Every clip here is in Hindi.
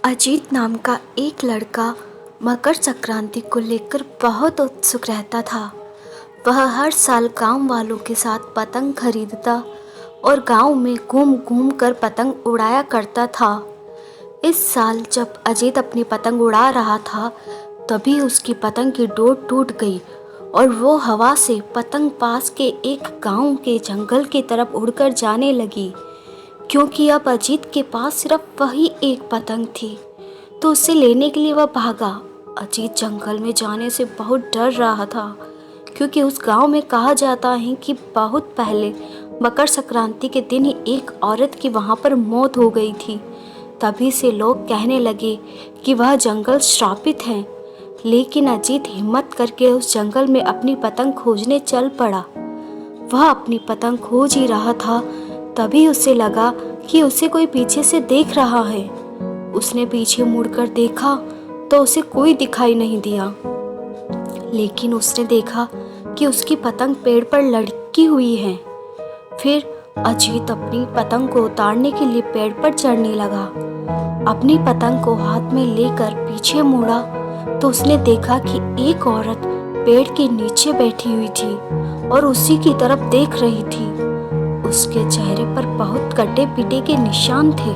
अजीत नाम का एक लड़का मकर संक्रांति को लेकर बहुत उत्सुक रहता था। वह हर साल गांव वालों के साथ पतंग खरीदता और गांव में घूम घूम कर पतंग उड़ाया करता था। इस साल जब अजीत अपनी पतंग उड़ा रहा था, तभी उसकी पतंग की डोर टूट गई और वो हवा से पतंग पास के एक गांव के जंगल की तरफ उड़कर जाने लगी। क्योंकि अब अजीत के पास सिर्फ वही एक पतंग थी, तो उसे लेने के लिए वह भागा। अजीत जंगल में जाने से बहुत डर रहा था, क्योंकि उस गांव में कहा जाता है कि बहुत पहले मकर संक्रांति के दिन ही एक औरत की वहां पर मौत हो गई थी। तभी से लोग कहने लगे कि वह जंगल श्रापित है। लेकिन अजीत हिम्मत करके उस जंगल में अपनी पतंग खोजने चल पड़ा। वह अपनी पतंग खोज ही रहा था, तभी उसे लगा कि उसे कोई पीछे से देख रहा है। उसने पीछे मुड़कर देखा तो उसे कोई दिखाई नहीं दिया, लेकिन उसने देखा कि उसकी पतंग पेड़ पर लटकी हुई है। फिर अजीत अपनी पतंग को उतारने के लिए पेड़ पर चढ़ने लगा। अपनी पतंग को हाथ में लेकर पीछे मुड़ा तो उसने देखा कि एक औरत पेड़ के नीचे बैठी हुई थी और उसी की तरफ देख रही थी। उसके चेहरे पर बहुत कटे पीटे के निशान थे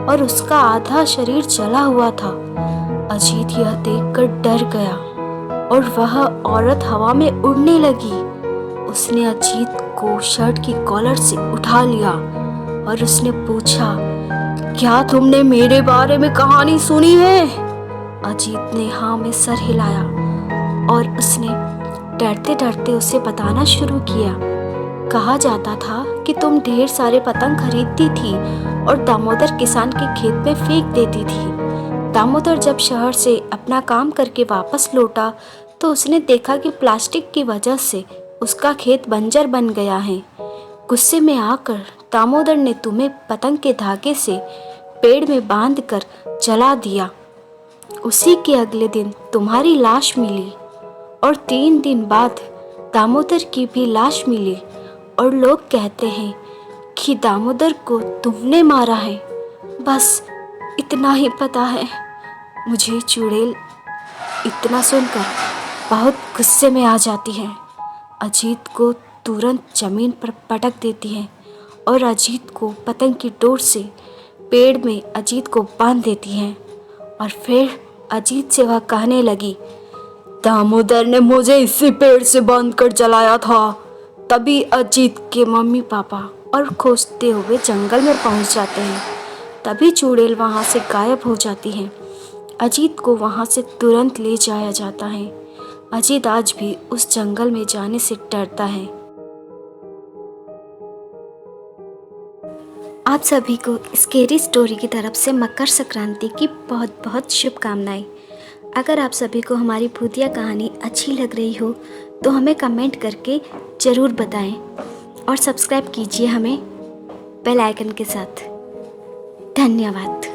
और उसका आधा शरीर जला हुआ था। अजीत यह देखकर डर गया और वह औरत हवा में उड़ने लगी। उसने अजीत को शर्ट की कॉलर से उठा लिया और उसने पूछा, क्या तुमने मेरे बारे में कहानी सुनी है? अजीत ने हाँ में सर हिलाया और उसने डरते डरते उसे बताना शुरू किया। कहा जाता था कि तुम ढेर सारे पतंग खरीदती थी और दामोदर किसान के खेत में फेंक देती थी। दामोदर जब शहर से अपना काम करके वापस लौटा तो उसने देखा कि प्लास्टिक की वजह से उसका खेत बंजर बन गया है। गुस्से में आकर दामोदर ने तुम्हें पतंग के धागे से पेड़ में बांधकर जला दिया। उसी के अगले दिन तुम्हारी लाश मिली और 3 दिन बाद दामोदर की भी लाश मिली और लोग कहते हैं कि दामोदर को तुमने मारा है। बस इतना ही पता है मुझे। चुड़ैल इतना सुनकर बहुत गुस्से में आ जाती है। अजीत को तुरंत जमीन पर पटक देती है और अजीत को पतंग की डोर से पेड़ में अजीत को बांध देती है। और फिर अजीत से वह कहने लगी, दामोदर ने मुझे इसी पेड़ से बांधकर जलाया था। तभी अजीत के मम्मी पापा और खोजते हुए जंगल में पहुंच जाते हैं। तभी चुड़ैल वहां से गायब हो जाती है। अजीत को वहां से तुरंत ले जाया जाता है। अजीत आज भी उस जंगल में जाने से डरता है। आप सभी को स्केरी स्टोरी की तरफ से मकर संक्रांति की बहुत बहुत शुभकामनाएं। अगर आप सभी को हमारी भूतिया कहानी अच्छी लग रही हो तो हमें कमेंट करके ज़रूर बताएं और सब्सक्राइब कीजिए हमें बेल आइकन के साथ। धन्यवाद।